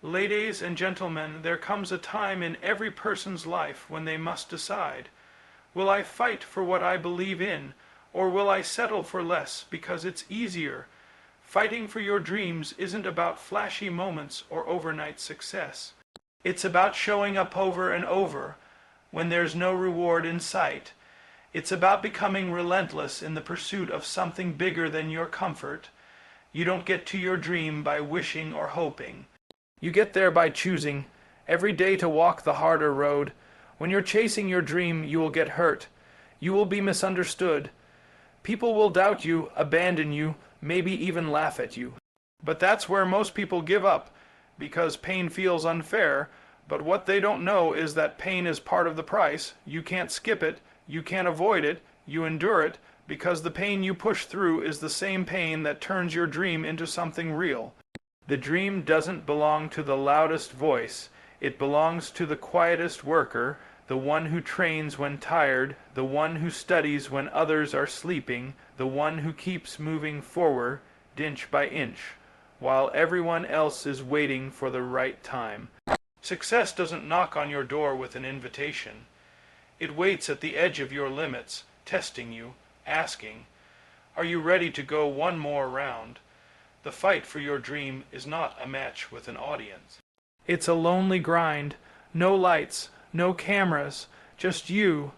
Ladies and gentlemen, there comes a time in every person's life when they must decide, will I fight for what I believe in, or will I settle for less because it's easier? Fighting for your dreams isn't about flashy moments or overnight success. It's about showing up over and over when there's no reward in sight. It's about becoming relentless in the pursuit of something bigger than your comfort. You don't get to your dream by wishing or hoping. You get there by choosing every day to walk the harder road. When you're chasing your dream, you will get hurt. You will be misunderstood. People will doubt you, abandon you, maybe even laugh at you. But that's where most people give up, because pain feels unfair. But what they don't know is that pain is part of the price. You can't skip it, you can't avoid it, you endure it, because the pain you push through is the same pain that turns your dream into something real. The dream doesn't belong to the loudest voice. It belongs to the quietest worker, the one who trains when tired, the one who studies when others are sleeping, the one who keeps moving forward, inch by inch, while everyone else is waiting for the right time. Success doesn't knock on your door with an invitation. It waits at the edge of your limits, testing you, asking, are you ready to go one more round? The fight for your dream is not a match with an audience. It's a lonely grind, no lights, no cameras, just you,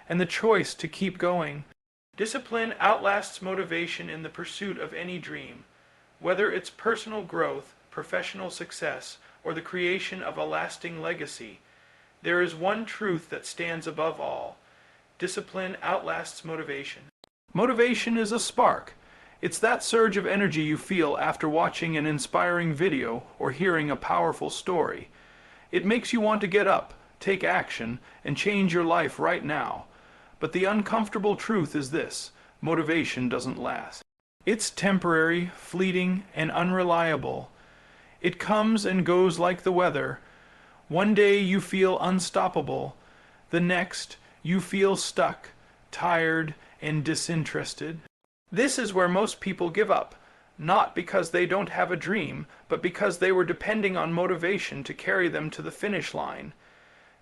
and the choice to keep going. Discipline outlasts motivation in the pursuit of any dream. Whether it's personal growth, professional success, or the creation of a lasting legacy, there is one truth that stands above all. Discipline outlasts motivation. Motivation is a spark. It's that surge of energy you feel after watching an inspiring video or hearing a powerful story. It makes you want to get up, take action, and change your life right now. But the uncomfortable truth is this: motivation doesn't last. It's temporary, fleeting, and unreliable. It comes and goes like the weather. One day you feel unstoppable. The next, you feel stuck, tired, and disinterested. This is where most people give up, not because they don't have a dream, but because they were depending on motivation to carry them to the finish line.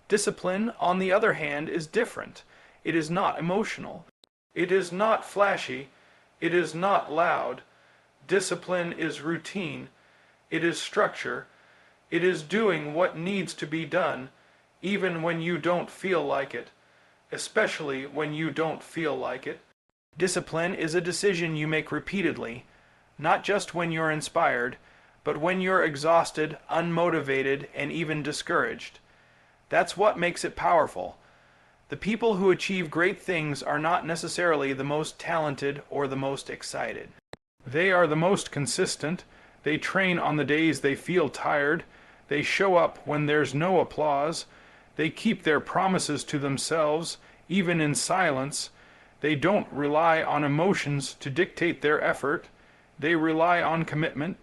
Discipline, on the other hand, is different. It is not emotional. It is not flashy. It is not loud. Discipline is routine. It is structure. It is doing what needs to be done, even when you don't feel like it, especially when you don't feel like it. Discipline is a decision you make repeatedly, not just when you're inspired, but when you're exhausted, unmotivated, and even discouraged. That's what makes it powerful. The people who achieve great things are not necessarily the most talented or the most excited. They are the most consistent. They train on the days they feel tired. They show up when there's no applause. They keep their promises to themselves, even in silence. They don't rely on emotions to dictate their effort. They rely on commitment.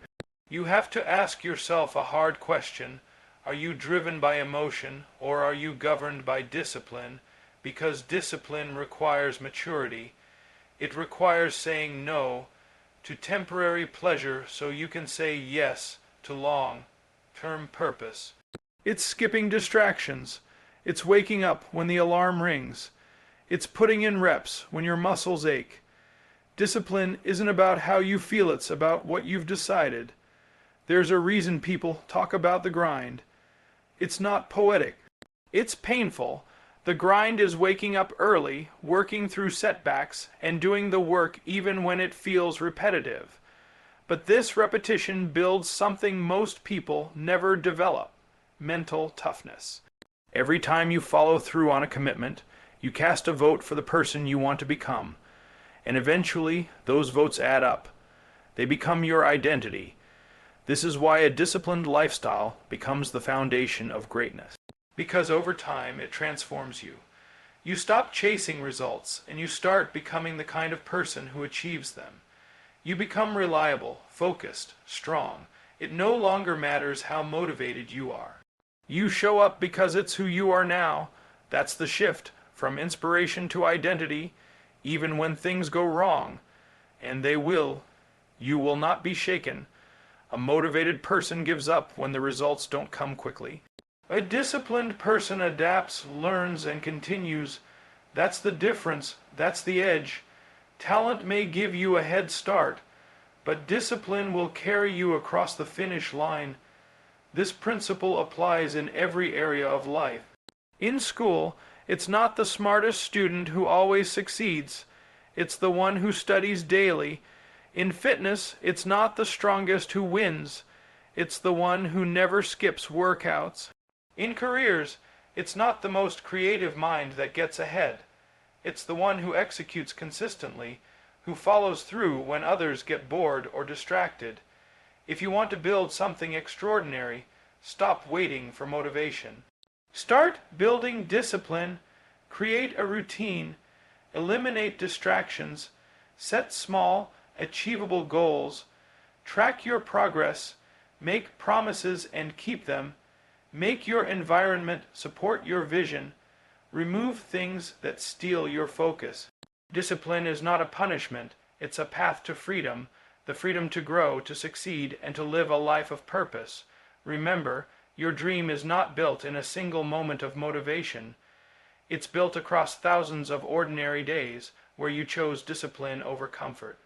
You have to ask yourself a hard question. Are you driven by emotion, or are you governed by discipline? Because discipline requires maturity. It requires saying no to temporary pleasure so you can say yes to long-term purpose. It's skipping distractions. It's waking up when the alarm rings. It's putting in reps when your muscles ache. Discipline isn't about how you feel, it's about what you've decided. There's a reason people talk about the grind. It's not poetic. It's painful. The grind is waking up early, working through setbacks, and doing the work even when it feels repetitive. But this repetition builds something most people never develop: mental toughness. Every time you follow through on a commitment, you cast a vote for the person you want to become. And eventually, those votes add up. They become your identity. This is why a disciplined lifestyle becomes the foundation of greatness. Because over time, it transforms you. You stop chasing results, and you start becoming the kind of person who achieves them. You become reliable, focused, strong. It no longer matters how motivated you are. You show up because it's who you are now. That's the shift from inspiration to identity. Even when things go wrong, and they will, you will not be shaken. A motivated person gives up when the results don't come quickly. A disciplined person adapts, learns, and continues. That's the difference. That's the edge. Talent may give you a head start, but discipline will carry you across the finish line. This principle applies in every area of life. In school, it's not the smartest student who always succeeds. It's the one who studies daily. In fitness, it's not the strongest who wins. It's the one who never skips workouts. In careers, it's not the most creative mind that gets ahead. It's the one who executes consistently, who follows through when others get bored or distracted. If you want to build something extraordinary, stop waiting for motivation. Start building discipline, create a routine, eliminate distractions, set small, achievable goals, track your progress, make promises and keep them, make your environment support your vision, remove things that steal your focus. Discipline is not a punishment, it's a path to freedom, the freedom to grow, to succeed, and to live a life of purpose. Remember, your dream is not built in a single moment of motivation. It's built across thousands of ordinary days where you chose discipline over comfort.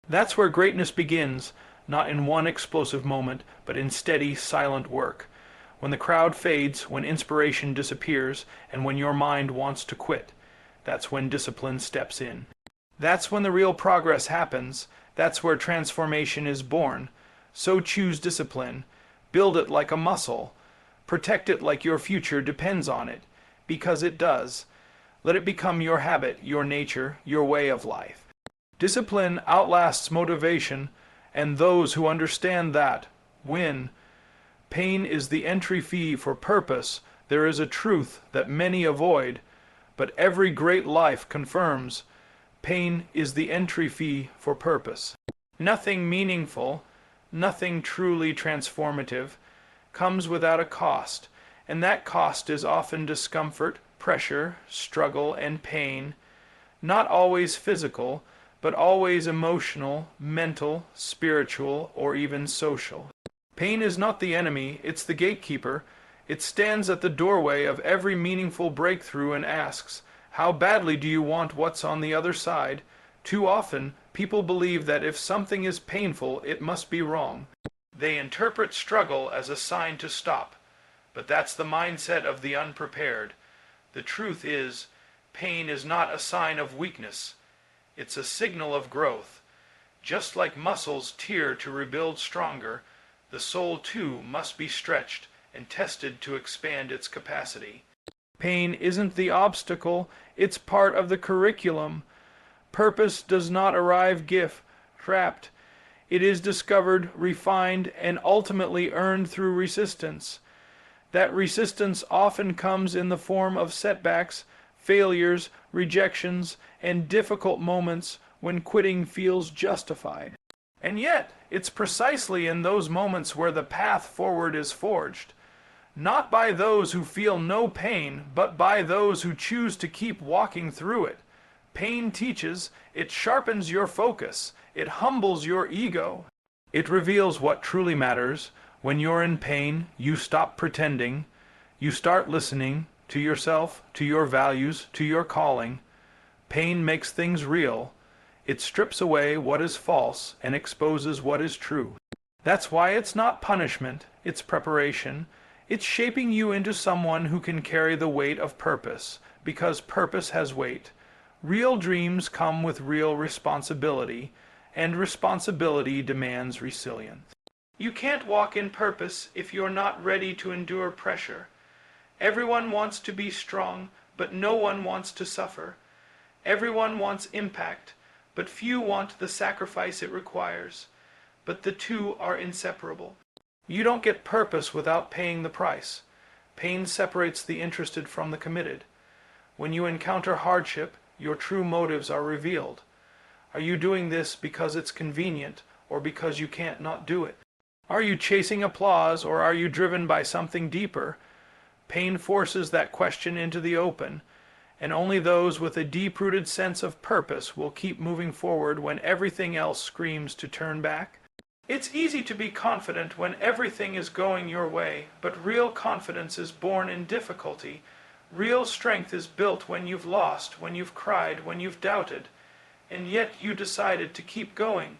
That's where greatness begins, not in one explosive moment, but in steady, silent work. When the crowd fades, when inspiration disappears, and when your mind wants to quit, that's when discipline steps in. That's when the real progress happens. That's where transformation is born. So choose discipline. Build it like a muscle. Protect it like your future depends on it, because it does. Let it become your habit, your nature, your way of life. Discipline outlasts motivation, and those who understand that win. Pain is the entry fee for purpose. There is a truth that many avoid, but every great life confirms. Pain is the entry fee for purpose. Nothing meaningful, nothing truly transformative, comes without a cost, and that cost is often discomfort, pressure, struggle, and pain, not always physical, but always emotional, mental, spiritual, or even social. Pain is not the enemy, it's the gatekeeper. It stands at the doorway of every meaningful breakthrough and asks, how badly do you want what's on the other side? Too often, people believe that if something is painful, it must be wrong. They interpret struggle as a sign to stop, but that's the mindset of the unprepared. The truth is, pain is not a sign of weakness. It's a signal of growth. Just like muscles tear to rebuild stronger, the soul too must be stretched and tested to expand its capacity. Pain isn't the obstacle, it's part of the curriculum. Purpose does not arrive trapped. It is discovered, refined, and ultimately earned through resistance. That resistance often comes in the form of setbacks, failures, rejections, and difficult moments when quitting feels justified. And yet, it's precisely in those moments where the path forward is forged. Not by those who feel no pain, but by those who choose to keep walking through it. Pain teaches, it sharpens your focus, it humbles your ego. It reveals what truly matters. When you're in pain, you stop pretending. You start listening to yourself, to your values, to your calling. Pain makes things real. It strips away what is false and exposes what is true. That's why it's not punishment, it's preparation. It's shaping you into someone who can carry the weight of purpose, because purpose has weight. Real dreams come with real responsibility, and responsibility demands resilience. You can't walk in purpose if you're not ready to endure pressure. Everyone wants to be strong, but no one wants to suffer. Everyone wants impact, but few want the sacrifice it requires. But the two are inseparable. You don't get purpose without paying the price. Pain separates the interested from the committed. When you encounter hardship, your true motives are revealed. Are you doing this because it's convenient, or because you can't not do it? Are you chasing applause, or are you driven by something deeper? Pain forces that question into the open, and only those with a deep-rooted sense of purpose will keep moving forward when everything else screams to turn back. It's easy to be confident when everything is going your way, but real confidence is born in difficulty. Real strength is built when you've lost, when you've cried, when you've doubted, and yet you decided to keep going.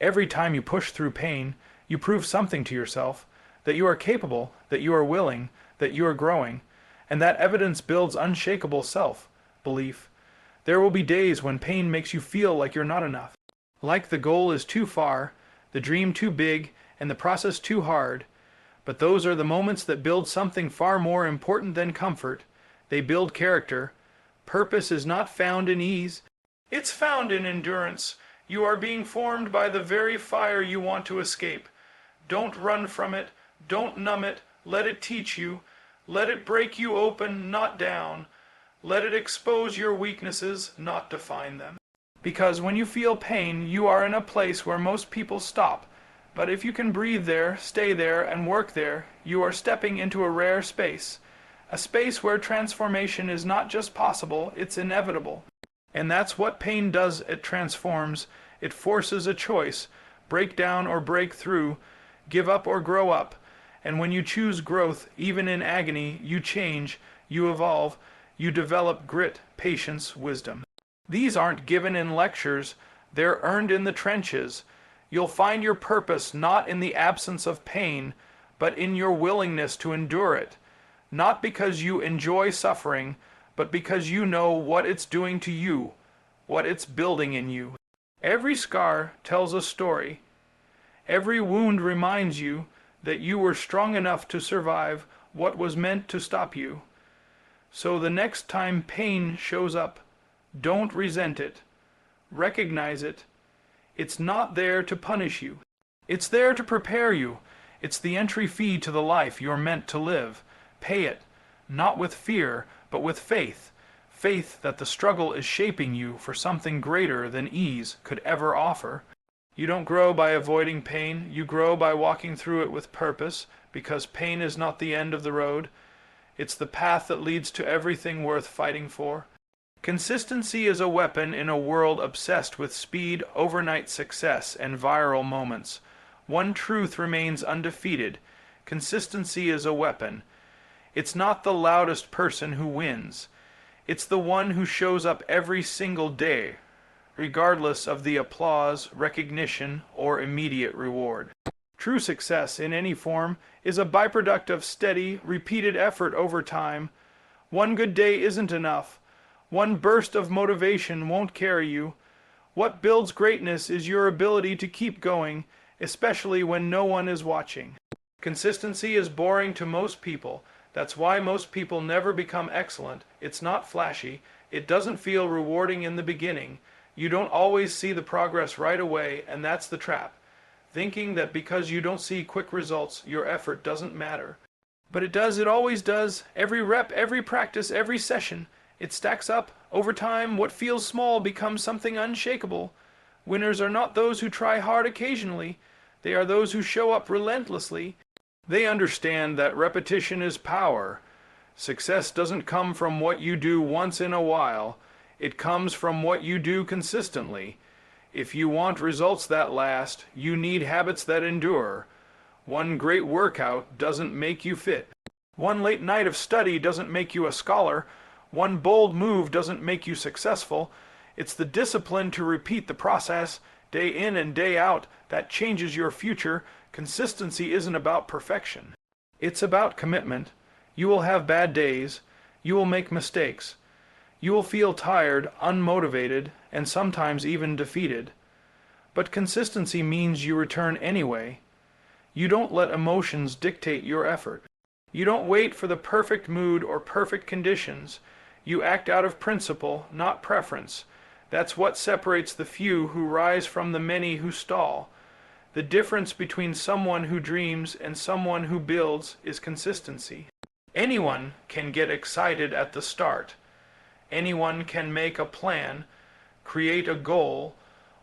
Every time you push through pain, you prove something to yourself, that you are capable, that you are willing, that you are growing, and that evidence builds unshakable self-belief. There will be days when pain makes you feel like you're not enough, like the goal is too far, the dream too big, and the process too hard. But those are the moments that build something far more important than comfort. They build character. Purpose is not found in ease. It's found in endurance. You are being formed by the very fire you want to escape. Don't run from it. Don't numb it. Let it teach you. Let it break you open, not down. Let it expose your weaknesses, not define them. Because when you feel pain, you are in a place where most people stop. But if you can breathe there, stay there, and work there, you are stepping into a rare space. A space where transformation is not just possible, it's inevitable. And that's what pain does. It transforms. It forces a choice. Break down or break through. Give up or grow up. And when you choose growth, even in agony, you change, you evolve, you develop grit, patience, wisdom. These aren't given in lectures, they're earned in the trenches. You'll find your purpose not in the absence of pain, but in your willingness to endure it. Not because you enjoy suffering, but because you know what it's doing to you, what it's building in you. Every scar tells a story. Every wound reminds you that you were strong enough to survive what was meant to stop you. So the next time pain shows up, don't resent it. Recognize it. It's not there to punish you. It's there to prepare you. It's the entry fee to the life you're meant to live. Pay it, not with fear, but with faith. Faith that the struggle is shaping you for something greater than ease could ever offer. You don't grow by avoiding pain. You grow by walking through it with purpose, because pain is not the end of the road. It's the path that leads to everything worth fighting for. Consistency is a weapon in a world obsessed with speed, overnight success, and viral moments. One truth remains undefeated. Consistency is a weapon. It's not the loudest person who wins. It's the one who shows up every single day, regardless of the applause, recognition, or immediate reward. True success in any form is a byproduct of steady, repeated effort over time. One good day isn't enough. One burst of motivation won't carry you. What builds greatness is your ability to keep going, especially when no one is watching. Consistency is boring to most people. That's why most people never become excellent. It's not flashy. It doesn't feel rewarding in the beginning. You don't always see the progress right away, and that's the trap. Thinking that because you don't see quick results, your effort doesn't matter. But it does, it always does. Every rep, every practice, every session. It stacks up. Over time, what feels small becomes something unshakable. Winners are not those who try hard occasionally. They are those who show up relentlessly. They understand that repetition is power. Success doesn't come from what you do once in a while. It comes from what you do consistently. If you want results that last, you need habits that endure. One great workout doesn't make you fit. One late night of study doesn't make you a scholar. One bold move doesn't make you successful. It's the discipline to repeat the process, day in and day out, that changes your future. Consistency isn't about perfection. It's about commitment. You will have bad days. You will make mistakes. You will feel tired, unmotivated, and sometimes even defeated. But consistency means you return anyway. You don't let emotions dictate your effort. You don't wait for the perfect mood or perfect conditions. You act out of principle, not preference. That's what separates the few who rise from the many who stall. The difference between someone who dreams and someone who builds is consistency. Anyone can get excited at the start. Anyone can make a plan, create a goal,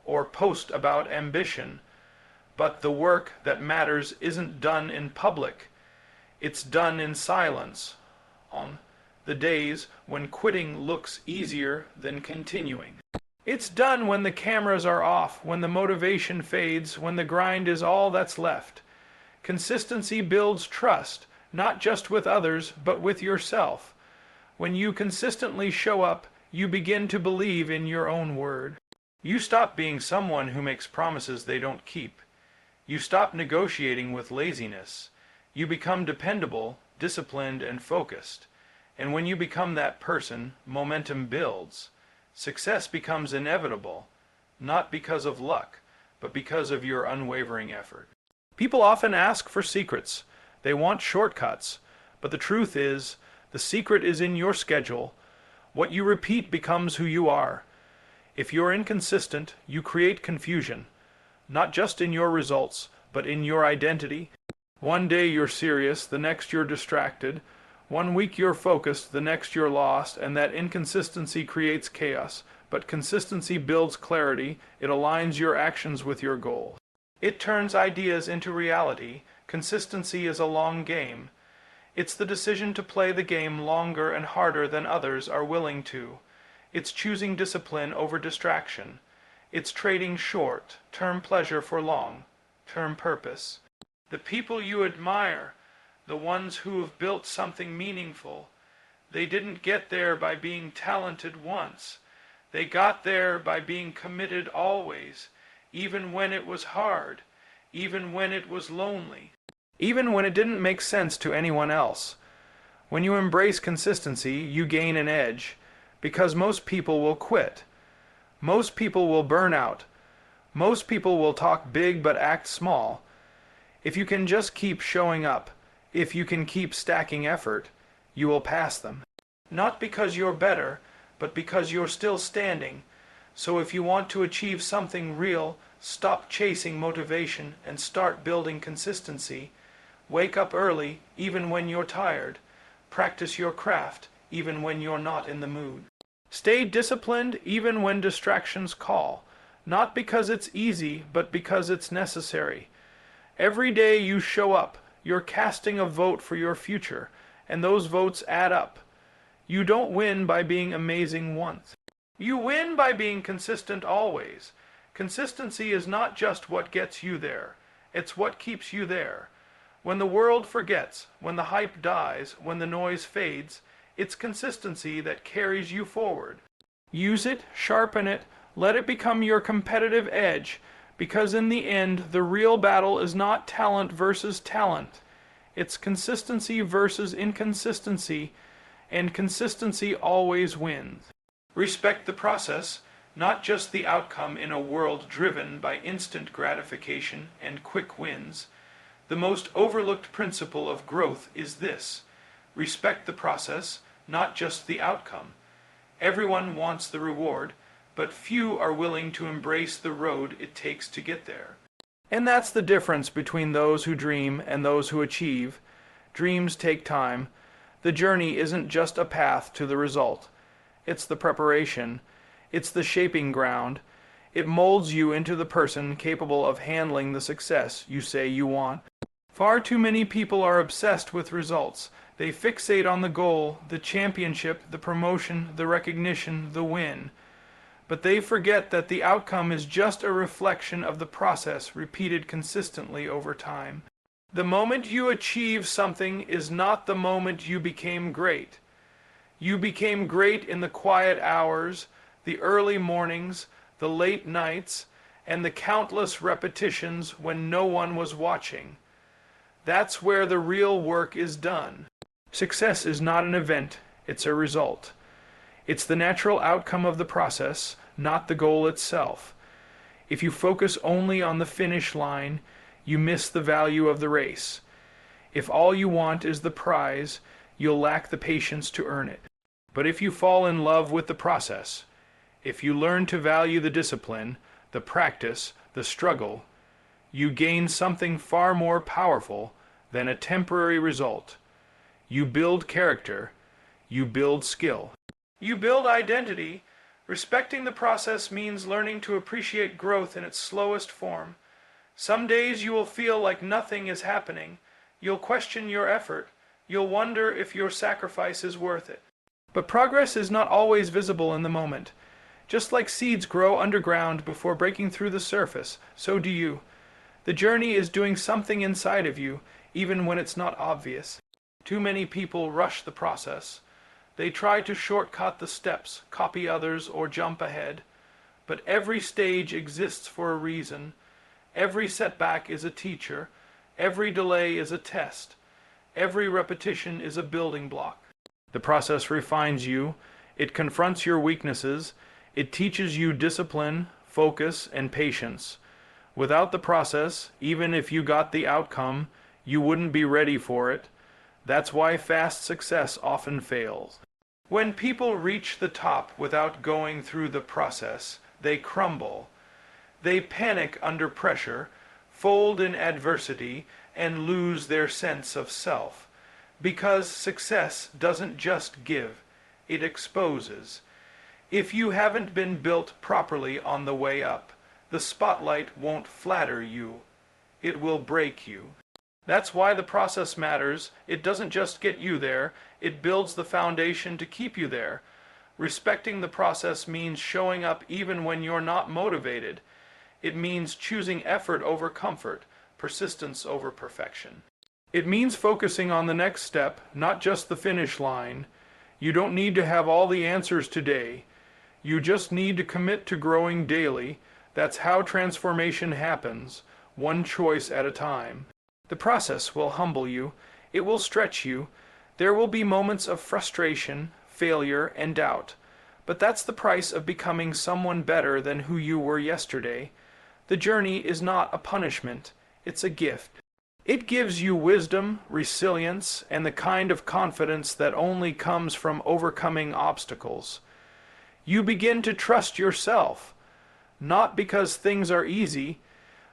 or post about ambition. But the work that matters isn't done in public. It's done in silence, on the days when quitting looks easier than continuing. It's done when the cameras are off, when the motivation fades, when the grind is all that's left. Consistency builds trust, not just with others, but with yourself. When you consistently show up, you begin to believe in your own word. You stop being someone who makes promises they don't keep. You stop negotiating with laziness. You become dependable, disciplined, and focused. And when you become that person, momentum builds. Success becomes inevitable, not because of luck, but because of your unwavering effort. People often ask for secrets. They want shortcuts. But the truth is, the secret is in your schedule. What you repeat becomes who you are. If you're inconsistent, you create confusion, not just in your results, but in your identity. One day you're serious, the next you're distracted. One week you're focused, the next you're lost, and that inconsistency creates chaos. But consistency builds clarity. It aligns your actions with your goal. It turns ideas into reality. Consistency is a long game. It's the decision to play the game longer and harder than others are willing to. It's choosing discipline over distraction. It's trading short-term pleasure for long-term purpose. The people you admire, the ones who have built something meaningful, they didn't get there by being talented once. They got there by being committed always, even when it was hard, even when it was lonely, even when it didn't make sense to anyone else. When you embrace consistency, you gain an edge, because most people will quit. Most people will burn out. Most people will talk big but act small. If you can just keep showing up, if you can keep stacking effort, you will pass them. Not because you're better, but because you're still standing. So if you want to achieve something real, stop chasing motivation and start building consistency. Wake up early, even when you're tired. Practice your craft, even when you're not in the mood. Stay disciplined, even when distractions call. Not because it's easy, but because it's necessary. Every day you show up, you're casting a vote for your future, and those votes add up. You don't win by being amazing once. You win by being consistent always. Consistency is not just what gets you there, it's what keeps you there. When the world forgets, when the hype dies, when the noise fades, it's consistency that carries you forward. Use it, sharpen it, let it become your competitive edge, because in the end, the real battle is not talent versus talent. It's consistency versus inconsistency, and consistency always wins. Respect the process, not just the outcome in a world driven by instant gratification and quick wins. The most overlooked principle of growth is this: respect the process, not just the outcome. Everyone wants the reward, but few are willing to embrace the road it takes to get there. And that's the difference between those who dream and those who achieve. Dreams take time. The journey isn't just a path to the result. It's the preparation. It's the shaping ground. It molds you into the person capable of handling the success you say you want. Far too many people are obsessed with results. They fixate on the goal, the championship, the promotion, the recognition, the win. But they forget that the outcome is just a reflection of the process repeated consistently over time. The moment you achieve something is not the moment you became great. You became great in the quiet hours, the early mornings, the late nights, and the countless repetitions when no one was watching. That's where the real work is done. Success is not an event, it's a result. It's the natural outcome of the process, not the goal itself. If you focus only on the finish line, you miss the value of the race. If all you want is the prize, you'll lack the patience to earn it. But if you fall in love with the process, if you learn to value the discipline, the practice, the struggle, you gain something far more powerful than a temporary result. You build character, you build skill. You build identity. Respecting the process means learning to appreciate growth in its slowest form. Some days you will feel like nothing is happening. You'll question your effort. You'll wonder if your sacrifice is worth it. But progress is not always visible in the moment. Just like seeds grow underground before breaking through the surface, so do you. The journey is doing something inside of you, even when it's not obvious. Too many people rush the process. They try to shortcut the steps, copy others, or jump ahead. But every stage exists for a reason. Every setback is a teacher. Every delay is a test. Every repetition is a building block. The process refines you. It confronts your weaknesses. It teaches you discipline, focus, and patience. Without the process, even if you got the outcome, you wouldn't be ready for it. That's why fast success often fails. When people reach the top without going through the process, they crumble. They panic under pressure, fold in adversity, and lose their sense of self. Because success doesn't just give, it exposes. If you haven't been built properly on the way up, the spotlight won't flatter you. It will break you. That's why the process matters. It doesn't just get you there, it builds the foundation to keep you there. Respecting the process means showing up even when you're not motivated. It means choosing effort over comfort, persistence over perfection. It means focusing on the next step, not just the finish line. You don't need to have all the answers today. You just need to commit to growing daily. That's how transformation happens, one choice at a time. The process will humble you. It will stretch you. There will be moments of frustration, failure, and doubt. But that's the price of becoming someone better than who you were yesterday. The journey is not a punishment. It's a gift. It gives you wisdom, resilience, and the kind of confidence that only comes from overcoming obstacles. You begin to trust yourself, not because things are easy,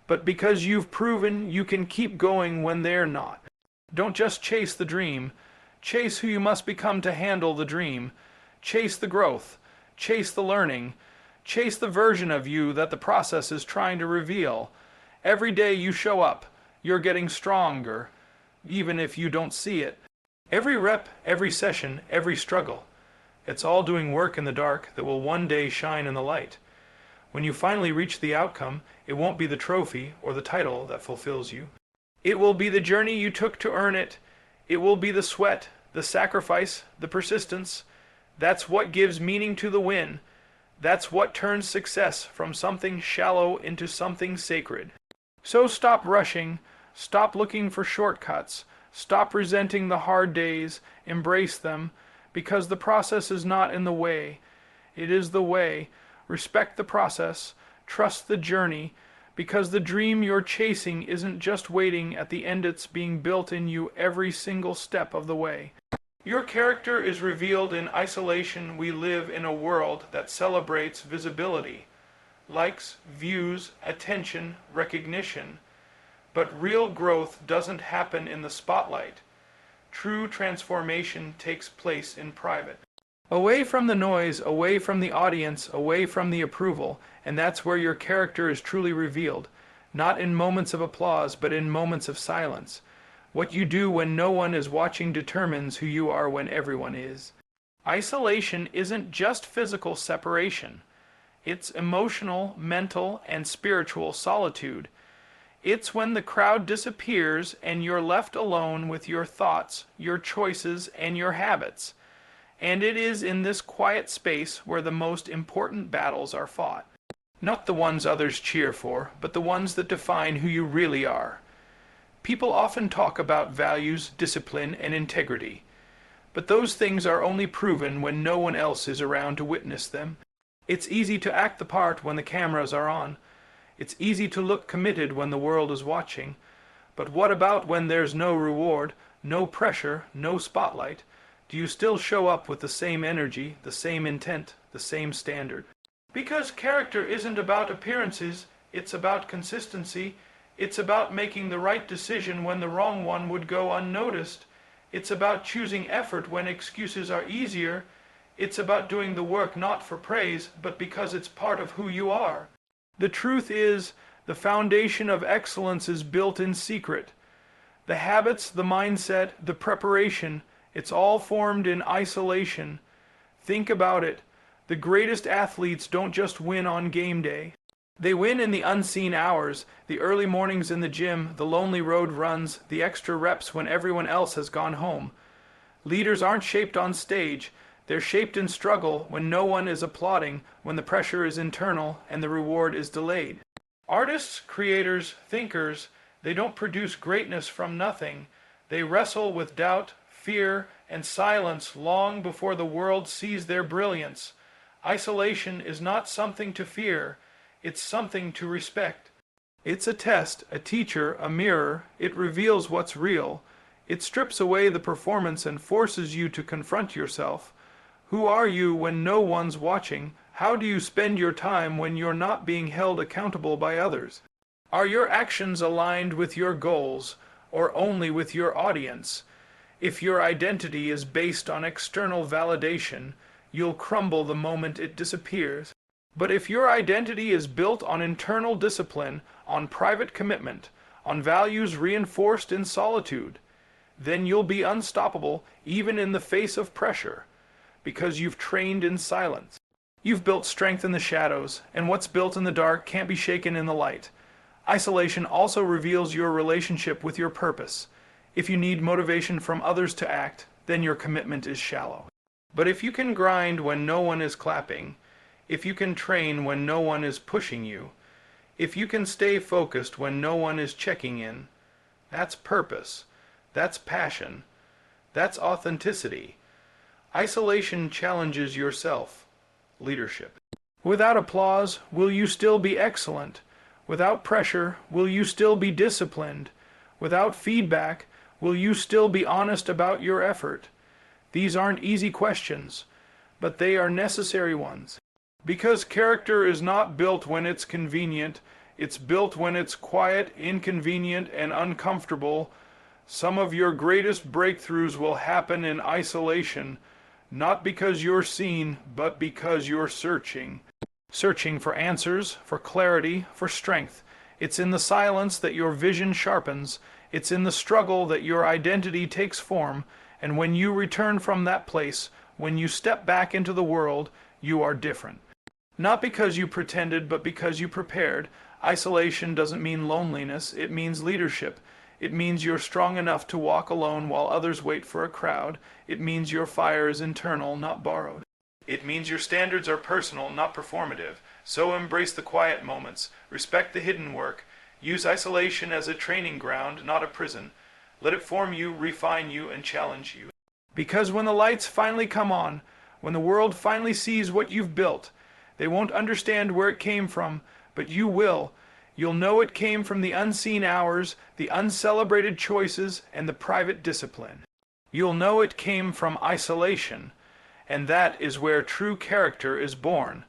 but because you've proven you can keep going when they're not. Don't just chase the dream. Chase who you must become to handle the dream. Chase the growth. Chase the learning. Chase the version of you that the process is trying to reveal. Every day you show up, you're getting stronger, even if you don't see it. Every rep, every session, every struggle. It's all doing work in the dark that will one day shine in the light. When you finally reach the outcome, it won't be the trophy or the title that fulfills you. It will be the journey you took to earn it. It will be the sweat, the sacrifice, the persistence. That's what gives meaning to the win. That's what turns success from something shallow into something sacred. So stop rushing. Stop looking for shortcuts. Stop resenting the hard days. Embrace them, because the process is not in the way. It is the way. Respect the process, trust the journey, because the dream you're chasing isn't just waiting at the end, it's being built in you every single step of the way. Your character is revealed in isolation. We live in a world that celebrates visibility, likes, views, attention, recognition. But real growth doesn't happen in the spotlight. True transformation takes place in private. Away from the noise, away from the audience, away from the approval, and that's where your character is truly revealed, not in moments of applause, but in moments of silence. What you do when no one is watching determines who you are when everyone is. Isolation isn't just physical separation. It's emotional, mental, and spiritual solitude. It's when the crowd disappears and you're left alone with your thoughts, your choices, and your habits. And it is in this quiet space where the most important battles are fought. Not the ones others cheer for, but the ones that define who you really are. People often talk about values, discipline, and integrity. But those things are only proven when no one else is around to witness them. It's easy to act the part when the cameras are on. It's easy to look committed when the world is watching. But what about when there's no reward, no pressure, no spotlight? Do you still show up with the same energy, the same intent, the same standard? Because character isn't about appearances, it's about consistency. It's about making the right decision when the wrong one would go unnoticed. It's about choosing effort when excuses are easier. It's about doing the work not for praise, but because it's part of who you are. The truth is, the foundation of excellence is built in secret. The habits, the mindset, the preparation, it's all formed in isolation. Think about it. The greatest athletes don't just win on game day. They win in the unseen hours, the early mornings in the gym, the lonely road runs, the extra reps when everyone else has gone home. Leaders aren't shaped on stage. They're shaped in struggle when no one is applauding, when the pressure is internal and the reward is delayed. Artists, creators, thinkers, they don't produce greatness from nothing. They wrestle with doubt, fear, and silence long before the world sees their brilliance. Isolation is not something to fear. It's something to respect. It's a test, a teacher, a mirror. It reveals what's real. It strips away the performance and forces you to confront yourself. Who are you when no one's watching? How do you spend your time when you're not being held accountable by others? Are your actions aligned with your goals, or only with your audience? If your identity is based on external validation, you'll crumble the moment it disappears. But if your identity is built on internal discipline, on private commitment, on values reinforced in solitude, then you'll be unstoppable even in the face of pressure, because you've trained in silence. You've built strength in the shadows, and what's built in the dark can't be shaken in the light. Isolation also reveals your relationship with your purpose. If you need motivation from others to act, then your commitment is shallow. But if you can grind when no one is clapping, if you can train when no one is pushing you, if you can stay focused when no one is checking in, that's purpose, that's passion, that's authenticity. Isolation challenges yourself. Leadership. Without applause, will you still be excellent? Without pressure, will you still be disciplined? Without feedback, will you still be honest about your effort? These aren't easy questions, but they are necessary ones. Because character is not built when it's convenient, it's built when it's quiet, inconvenient, and uncomfortable. Some of your greatest breakthroughs will happen in isolation, not because you're seen, but because you're searching. Searching for answers, for clarity, for strength. It's in the silence that your vision sharpens. It's in the struggle that your identity takes form. And when you return from that place, when you step back into the world, you are different. Not because you pretended, but because you prepared. Isolation doesn't mean loneliness, it means leadership. It means you're strong enough to walk alone while others wait for a crowd. It means your fire is internal, not borrowed. It means your standards are personal, not performative. So embrace the quiet moments. Respect the hidden work. Use isolation as a training ground, not a prison. Let it form you, refine you, and challenge you. Because when the lights finally come on, when the world finally sees what you've built, they won't understand where it came from, but you will. You'll know it came from the unseen hours, the uncelebrated choices, and the private discipline. You'll know it came from isolation, and that is where true character is born.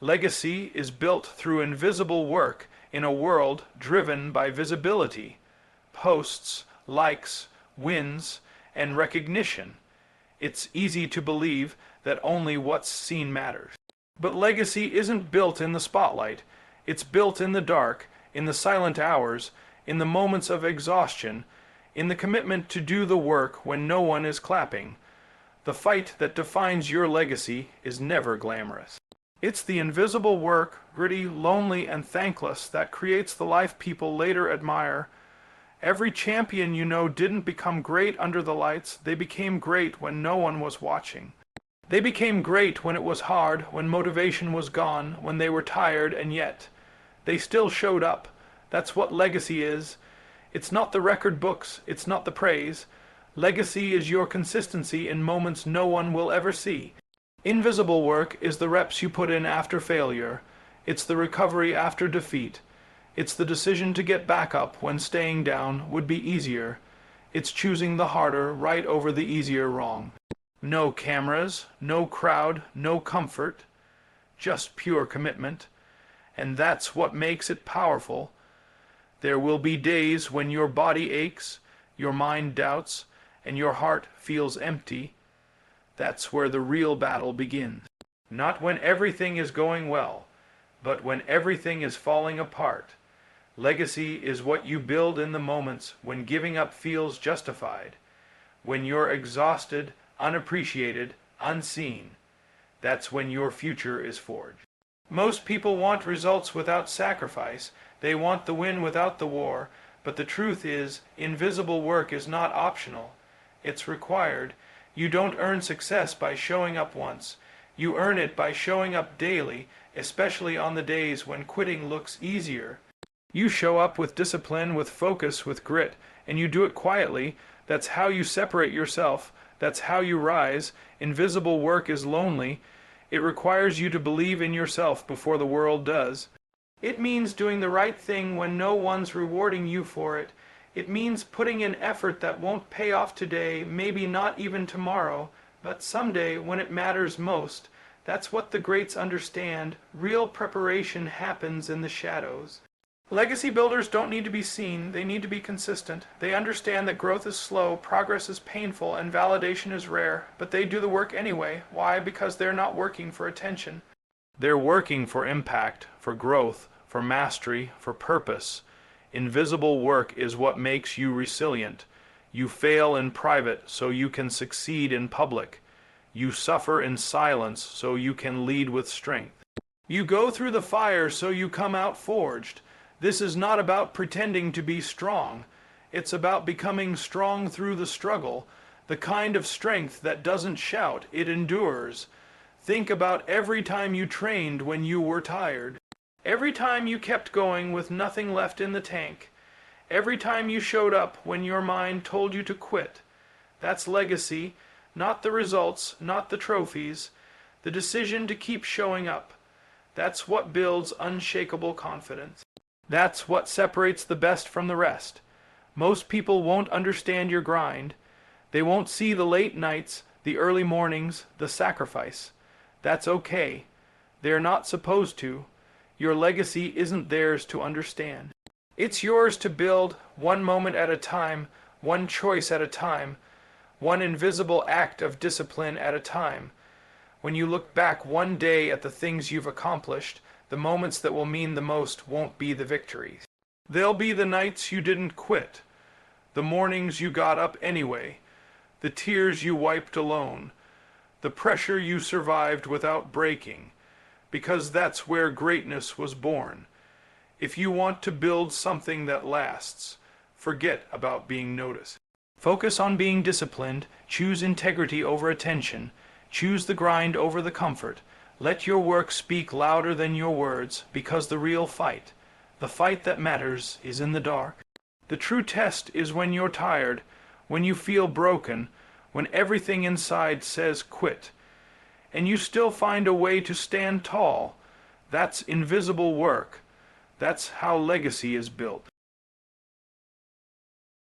Legacy is built through invisible work in a world driven by visibility, posts, likes, wins, and recognition. It's easy to believe that only what's seen matters. But legacy isn't built in the spotlight. It's built in the dark, in the silent hours, in the moments of exhaustion, in the commitment to do the work when no one is clapping. The fight that defines your legacy is never glamorous. It's the invisible work, gritty, lonely, and thankless, that creates the life people later admire. Every champion you know didn't become great under the lights. They became great when no one was watching. They became great when it was hard, when motivation was gone, when they were tired, and yet they still showed up. That's what legacy is. It's not the record books, it's not the praise. Legacy is your consistency in moments no one will ever see. Invisible work is the reps you put in after failure. It's the recovery after defeat. It's the decision to get back up when staying down would be easier. It's choosing the harder right over the easier wrong. No cameras, no crowd, no comfort, just pure commitment. And that's what makes it powerful. There will be days when your body aches, your mind doubts, and your heart feels empty. That's where the real battle begins. Not when everything is going well, but when everything is falling apart. Legacy is what you build in the moments when giving up feels justified, when you're exhausted, unappreciated, unseen. That's when your future is forged. Most people want results without sacrifice. They want the win without the war. But the truth is, invisible work is not optional. It's required. You don't earn success by showing up once. You earn it by showing up daily, especially on the days when quitting looks easier. You show up with discipline, with focus, with grit, and you do it quietly. That's how you separate yourself. That's how you rise. Invisible work is lonely. It requires you to believe in yourself before the world does. It means doing the right thing when no one's rewarding you for it. It means putting in effort that won't pay off today, maybe not even tomorrow, but someday when it matters most. That's what the greats understand. Real preparation happens in the shadows. Legacy builders don't need to be seen, they need to be consistent. They understand that growth is slow, progress is painful, and validation is rare, but they do the work anyway. Why? Because they're not working for attention. They're working for impact, for growth, for mastery, for purpose. Invisible work is what makes you resilient. You fail in private so you can succeed in public. You suffer in silence so you can lead with strength. You go through the fire so you come out forged. This is not about pretending to be strong. It's about becoming strong through the struggle, the kind of strength that doesn't shout, it endures. Think about every time you trained when you were tired. Every time you kept going with nothing left in the tank. Every time you showed up when your mind told you to quit. That's legacy, not the results, not the trophies. The decision to keep showing up. That's what builds unshakable confidence. That's what separates the best from the rest. Most people won't understand your grind. They won't see the late nights, the early mornings, the sacrifice. That's okay. They're not supposed to. Your legacy isn't theirs to understand. It's yours to build, one moment at a time, one choice at a time, one invisible act of discipline at a time. When you look back one day at the things you've accomplished, the moments that will mean the most won't be the victories. They'll be the nights you didn't quit, the mornings you got up anyway, the tears you wiped alone, the pressure you survived without breaking, because that's where greatness was born. If you want to build something that lasts, forget about being noticed. Focus on being disciplined, choose integrity over attention, choose the grind over the comfort. Let your work speak louder than your words, because the real fight, the fight that matters, is in the dark. The true test is when you're tired, when you feel broken, when everything inside says quit, and you still find a way to stand tall. That's invisible work. That's how legacy is built.